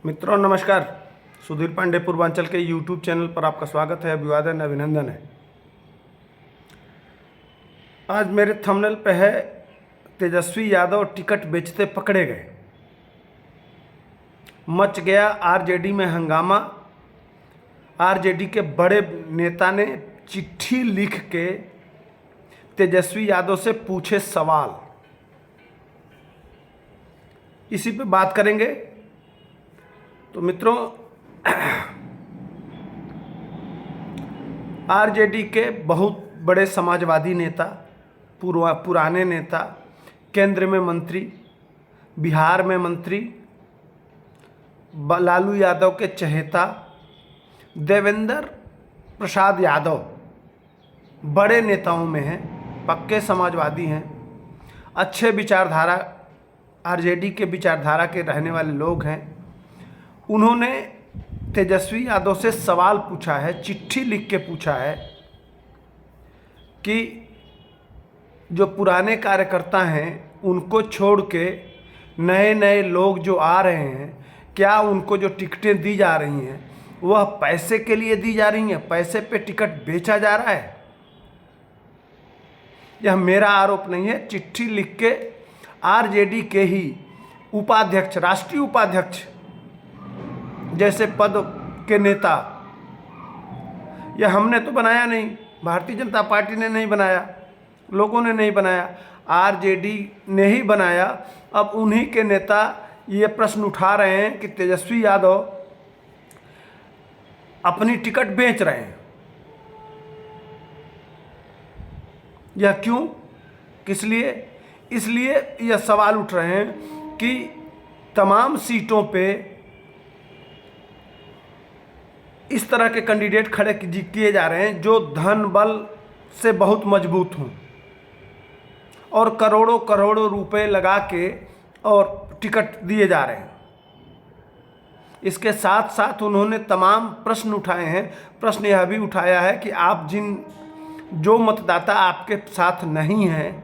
मित्रों नमस्कार। सुधीर पांडे पूर्वांचल के यूट्यूब चैनल पर आपका स्वागत है, अभिवादन अभिनंदन है। आज मेरे थंबनेल पे है तेजस्वी यादव टिकट बेचते पकड़े गए। मच गया आरजेडी में हंगामा। आरजेडी के बड़े नेता ने चिट्ठी लिख के तेजस्वी यादव से पूछे सवाल, इसी पे बात करेंगे। तो मित्रों, आरजेडी के बहुत बड़े समाजवादी नेता, पुराने नेता, केंद्र में मंत्री, बिहार में मंत्री, लालू यादव के चहेता देवेंद्र प्रसाद यादव बड़े नेताओं में हैं, पक्के समाजवादी हैं, अच्छे विचारधारा, आरजेडी के विचारधारा के रहने वाले लोग हैं। उन्होंने तेजस्वी यादव से सवाल पूछा है, चिट्ठी लिख के पूछा है कि जो पुराने कार्यकर्ता हैं उनको छोड़ के नए नए लोग जो आ रहे हैं, क्या उनको जो टिकटें दी जा रही हैं वह पैसे के लिए दी जा रही हैं, पैसे पे टिकट बेचा जा रहा है। यह मेरा आरोप नहीं है। चिट्ठी लिख के आरजेडी के ही उपाध्यक्ष, राष्ट्रीय उपाध्यक्ष जैसे पद के नेता, यह हमने तो बनाया नहीं, भारतीय जनता पार्टी ने नहीं बनाया, लोगों ने नहीं बनाया, आरजेडी ने ही बनाया। अब उन्हीं के नेता ये प्रश्न उठा रहे हैं कि तेजस्वी यादव अपनी टिकट बेच रहे हैं। यह क्यों, किस लिए? इसलिए यह सवाल उठ रहे हैं कि तमाम सीटों पे इस तरह के कैंडिडेट खड़े किए जा रहे हैं जो धन बल से बहुत मजबूत हों और करोड़ों करोड़ों रुपए लगा के और टिकट दिए जा रहे हैं। इसके साथ साथ उन्होंने तमाम प्रश्न उठाए हैं। प्रश्न यह भी उठाया है कि आप जो मतदाता आपके साथ नहीं हैं,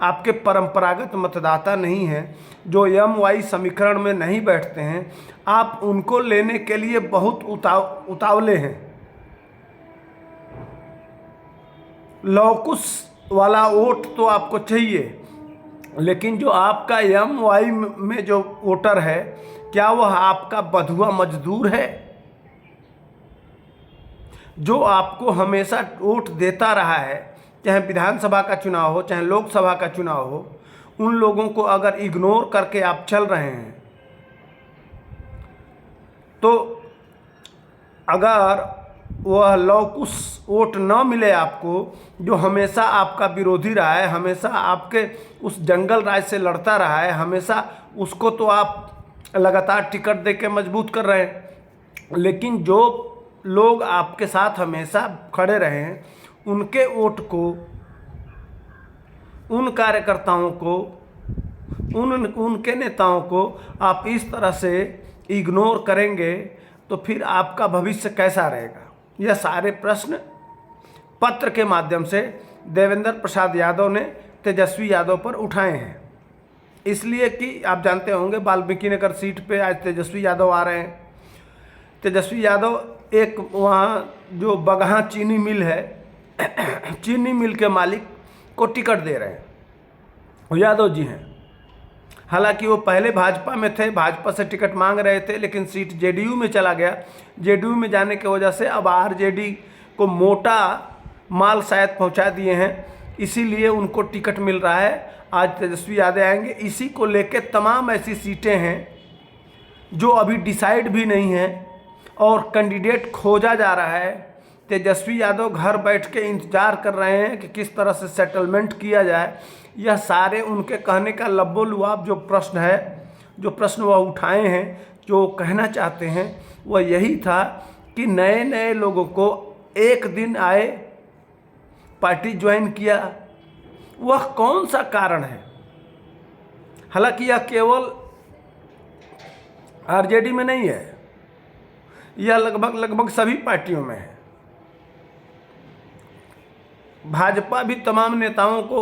आपके परंपरागत मतदाता नहीं हैं, जो एम-वाई समीकरण में नहीं बैठते हैं, आप उनको लेने के लिए बहुत उतावले हैं। लौकुश वाला वोट तो आपको चाहिए, लेकिन जो आपका एम-वाई में जो वोटर है, क्या वह आपका बंधुआ मजदूर है जो आपको हमेशा वोट देता रहा है, चाहे विधानसभा का चुनाव हो, चाहे लोकसभा का चुनाव हो? उन लोगों को अगर इग्नोर करके आप चल रहे हैं तो अगर वह लौकुश वोट न मिले आपको, जो हमेशा आपका विरोधी रहा है, हमेशा आपके उस जंगल राज से लड़ता रहा है, हमेशा उसको तो आप लगातार टिकट दे के मजबूत कर रहे हैं। लेकिन जो लोग आपके साथ हमेशा खड़े रहे हैं, उनके वोट को, उन कार्यकर्ताओं को, उनके नेताओं को आप इस तरह से इग्नोर करेंगे तो फिर आपका भविष्य कैसा रहेगा? यह सारे प्रश्न पत्र के माध्यम से देवेंद्र प्रसाद यादव ने तेजस्वी यादव पर उठाए हैं। इसलिए कि आप जानते होंगे वाल्मीकि नगर सीट पे आज तेजस्वी यादव आ रहे हैं। तेजस्वी यादव एक वहाँ जो बगहा चीनी मिल है, चीनी मिल के मालिक को टिकट दे रहे हैं, वो यादव जी हैं। हालांकि वो पहले भाजपा में थे, भाजपा से टिकट मांग रहे थे, लेकिन सीट जेडीयू में चला गया। जेडीयू में जाने की वजह से अब आरजेडी को मोटा माल शायद पहुंचा दिए हैं, इसीलिए उनको टिकट मिल रहा है। आज तेजस्वी यादव आएंगे। इसी को लेकर तमाम ऐसी सीटें हैं जो अभी डिसाइड भी नहीं हैं और कैंडिडेट खोजा जा रहा है। तेजस्वी यादव घर बैठ के इंतज़ार कर रहे हैं कि किस तरह से सेटलमेंट किया जाए। यह सारे उनके कहने का लब्बो लुआब जो प्रश्न है, जो प्रश्न वह उठाए हैं, जो कहना चाहते हैं, वह यही था कि नए नए लोगों को एक दिन आए, पार्टी ज्वाइन किया, वह कौन सा कारण है? हालांकि यह केवल आरजेडी में नहीं है, यह लगभग सभी पार्टियों में है। भाजपा भी तमाम नेताओं को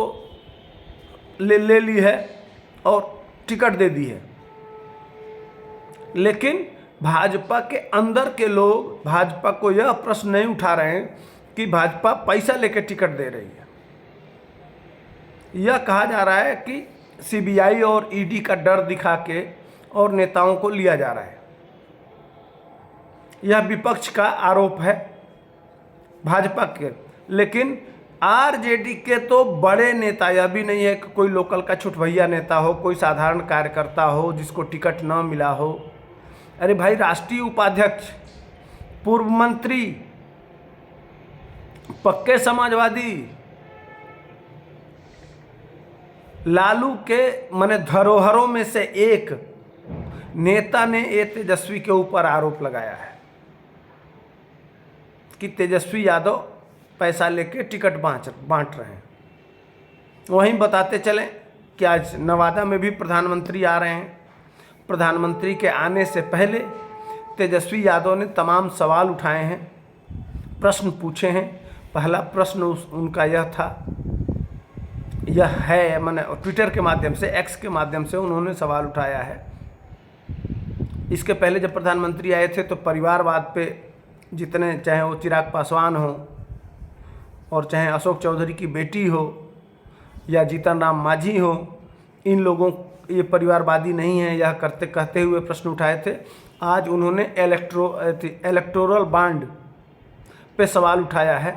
ले ली है और टिकट दे दी है। लेकिन भाजपा के अंदर के लोग भाजपा को यह प्रश्न नहीं उठा रहे हैं कि भाजपा पैसा लेकर टिकट दे रही है। यह कहा जा रहा है कि सीबीआई और ईडी का डर दिखा के और नेताओं को लिया जा रहा है। यह विपक्ष का आरोप है भाजपा के। लेकिन आरजेडी के तो बड़े नेता, यह भी नहीं है कि कोई लोकल का छुटभैया नेता हो, कोई साधारण कार्यकर्ता हो जिसको टिकट न मिला हो। अरे भाई, राष्ट्रीय उपाध्यक्ष, पूर्व मंत्री, पक्के समाजवादी, लालू के माने धरोहरों में से एक नेता ने ये तेजस्वी के ऊपर आरोप लगाया है कि तेजस्वी यादव पैसा लेके टिकट बांट रहे हैं। वहीं बताते चलें कि आज नवादा में भी प्रधानमंत्री आ रहे हैं। प्रधानमंत्री के आने से पहले तेजस्वी यादव ने तमाम सवाल उठाए हैं, प्रश्न पूछे हैं। पहला प्रश्न उनका यह है मैंने ट्विटर के माध्यम से, एक्स के माध्यम से उन्होंने सवाल उठाया है। इसके पहले जब प्रधानमंत्री आए थे तो परिवारवाद पे जितने, चाहे वो चिराग पासवान हो और चाहे अशोक चौधरी की बेटी हो या जीतन राम मांझी हो, इन लोगों ये परिवारवादी नहीं है यह कहते हुए प्रश्न उठाए थे। आज उन्होंने इलेक्टोरल बॉन्ड पे सवाल उठाया है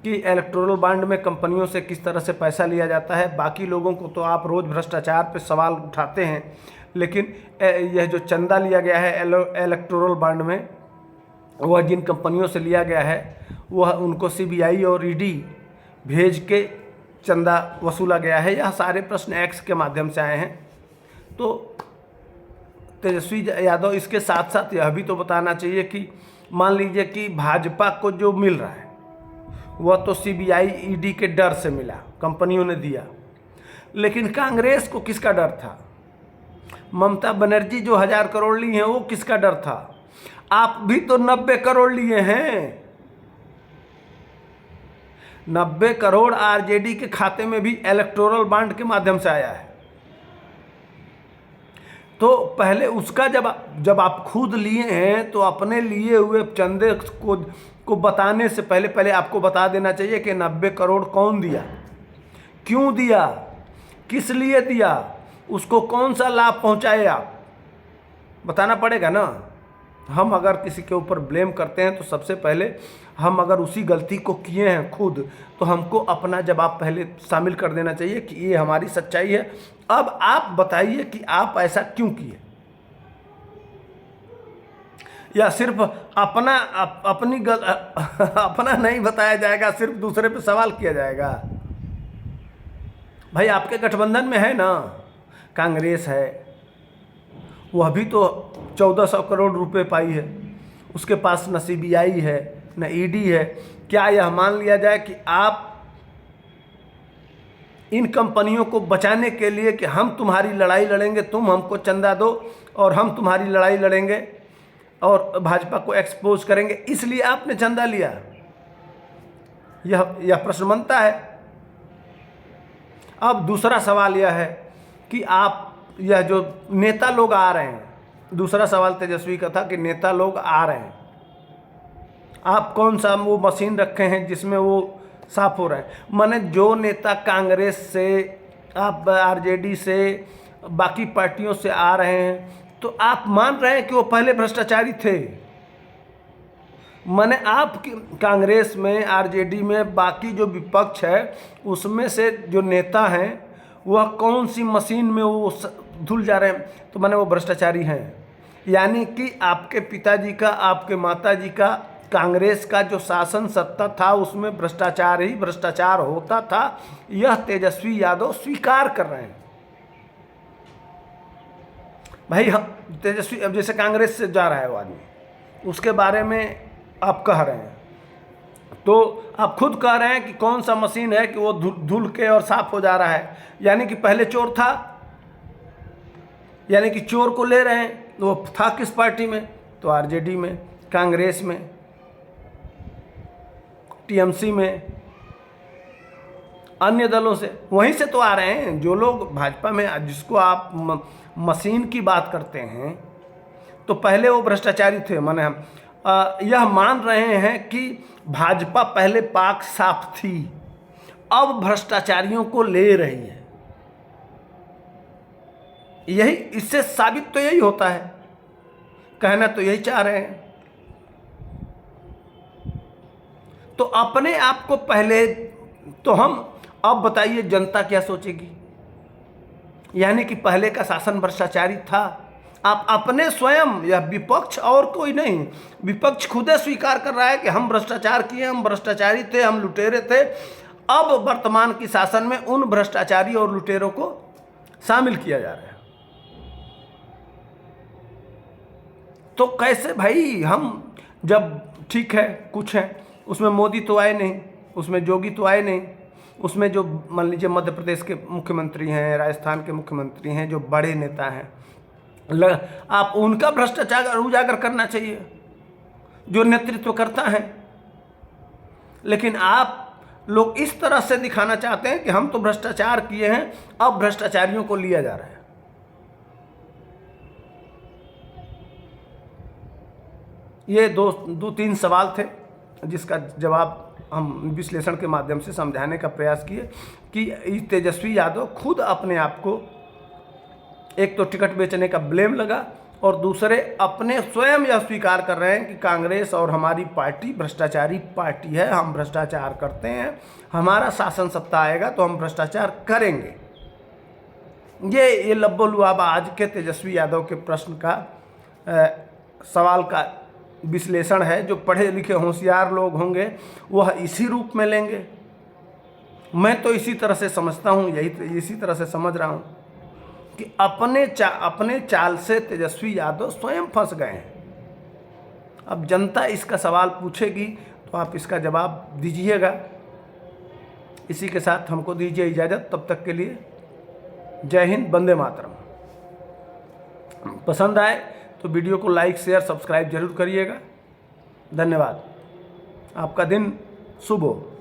कि इलेक्टोरल बॉन्ड में कंपनियों से किस तरह से पैसा लिया जाता है। बाकी लोगों को तो आप रोज़ भ्रष्टाचार पे सवाल उठाते हैं, लेकिन यह जो चंदा लिया गया है इलेक्टोरल बॉन्ड में, वह जिन कंपनियों से लिया गया है वह उनको सीबीआई और ईडी भेज के चंदा वसूला गया है। यह सारे प्रश्न एक्स के माध्यम से आए हैं। तो तेजस्वी यादव इसके साथ साथ यह भी तो बताना चाहिए कि मान लीजिए कि भाजपा को जो मिल रहा है वह तो सीबीआई ईडी के डर से मिला, कंपनियों ने दिया, लेकिन कांग्रेस को किसका डर था? ममता बनर्जी जो 1000 करोड़ ली हैं वो किसका डर था? आप भी तो 90 करोड़ लिए हैं। 90 करोड़ आरजेडी के खाते में भी इलेक्टोरल बॉन्ड के माध्यम से आया है। तो पहले उसका जब आप खुद लिए हैं तो अपने लिए हुए चंदे को बताने से पहले आपको बता देना चाहिए कि 90 करोड़ कौन दिया, क्यों दिया, किस लिए दिया, उसको कौन सा लाभ पहुंचाए, आप बताना पड़ेगा ना। हम अगर किसी के ऊपर ब्लेम करते हैं तो सबसे पहले हम अगर उसी गलती को किए हैं खुद, तो हमको अपना जवाब पहले शामिल कर देना चाहिए कि ये हमारी सच्चाई है। अब आप बताइए कि आप ऐसा क्यों किए, या सिर्फ अपना नहीं बताया जाएगा, सिर्फ दूसरे पे सवाल किया जाएगा। भाई आपके गठबंधन में है ना, कांग्रेस है, वह भी तो 1400 करोड़ रुपए पाई है, उसके पास न सीबीआई है न ईडी है। क्या यह मान लिया जाए कि आप इन कंपनियों को बचाने के लिए कि हम तुम्हारी लड़ाई लड़ेंगे, तुम हमको चंदा दो और हम तुम्हारी लड़ाई लड़ेंगे और भाजपा को एक्सपोज करेंगे, इसलिए आपने चंदा लिया? यह प्रश्न बनता है। अब दूसरा सवाल यह है कि आप यह जो नेता लोग आ रहे हैं, दूसरा सवाल तेजस्वी का था कि नेता लोग आ रहे हैं, आप कौन सा वो मशीन रखे हैं जिसमें वो साफ हो रहे हैं? माने जो नेता कांग्रेस से, आप आरजेडी से, बाकी पार्टियों से आ रहे हैं, तो आप मान रहे हैं कि वो पहले भ्रष्टाचारी थे? माने आप कांग्रेस में, आरजेडी में, बाकी जो विपक्ष है उसमें से जो नेता हैं वह कौन सी मशीन में वो धुल जा रहे हैं, तो माने वो भ्रष्टाचारी हैं। यानी कि आपके पिताजी का, आपके माताजी का, कांग्रेस का जो शासन सत्ता था उसमें भ्रष्टाचार ही भ्रष्टाचार होता था। यह तेजस्वी यादव स्वीकार कर रहे हैं। भाई हम तेजस्वी, अब जैसे कांग्रेस से जा रहा है वो आदमी, उसके बारे में आप कह रहे हैं, तो आप खुद कह रहे हैं कि कौन सा मशीन है कि वो धुल के और साफ हो जा रहा है। यानी कि पहले चोर था, यानी कि चोर को ले रहे हैं। वो था किस पार्टी में? तो आरजेडी में, कांग्रेस में, टीएमसी में, अन्य दलों से, वहीं से तो आ रहे हैं। जो लोग भाजपा में, जिसको आप मशीन की बात करते हैं, तो पहले वो भ्रष्टाचारी थे। माने हम यह मान रहे हैं कि भाजपा पहले पाक साफ थी, अब भ्रष्टाचारियों को ले रही है। यही इससे साबित तो यही होता है, कहना तो यही चाह रहे हैं। तो अपने आप को पहले तो हम, अब बताइए जनता क्या सोचेगी? यानी कि पहले का शासन भ्रष्टाचारी था। आप अपने स्वयं, या विपक्ष और कोई नहीं, विपक्ष खुदे स्वीकार कर रहा है कि हम भ्रष्टाचार किए, हम भ्रष्टाचारी थे, हम लुटेरे थे। अब वर्तमान की शासन में उन भ्रष्टाचारी और लुटेरों को शामिल किया जा रहा है। तो कैसे भाई हम, जब ठीक है कुछ है, उसमें मोदी तो आए नहीं, उसमें योगी तो आए नहीं, उसमें जो मान लीजिए मध्य प्रदेश के मुख्यमंत्री हैं, राजस्थान के मुख्यमंत्री हैं, जो बड़े नेता हैं, आप उनका भ्रष्टाचार उजागर करना चाहिए, जो नेतृत्व करता है। लेकिन आप लोग इस तरह से दिखाना चाहते हैं कि हम तो भ्रष्टाचार किए हैं, अब भ्रष्टाचारियों को लिया जा रहा है। ये दो तीन सवाल थे जिसका जवाब हम विश्लेषण के माध्यम से समझाने का प्रयास किए कि तेजस्वी यादव खुद अपने आप को, एक तो टिकट बेचने का ब्लेम लगा, और दूसरे अपने स्वयं यह स्वीकार कर रहे हैं कि कांग्रेस और हमारी पार्टी भ्रष्टाचारी पार्टी है, हम भ्रष्टाचार करते हैं, हमारा शासन सत्ता आएगा तो हम भ्रष्टाचार करेंगे। ये लब्बो लुआब आज के तेजस्वी यादव के प्रश्न का, सवाल का विश्लेषण है। जो पढ़े लिखे होशियार लोग होंगे वह इसी रूप में लेंगे। मैं तो इसी तरह से समझता हूँ, इसी तरह से समझ रहा हूँ कि अपने चाल से तेजस्वी यादव स्वयं फंस गए हैं। अब जनता इसका सवाल पूछेगी तो आप इसका जवाब दीजिएगा। इसी के साथ हमको दीजिए इजाज़त, तब तक के लिए जय हिंद, वंदे मातरम। पसंद आए तो वीडियो को लाइक, शेयर, सब्सक्राइब जरूर करिएगा। धन्यवाद। आपका दिन शुभ हो।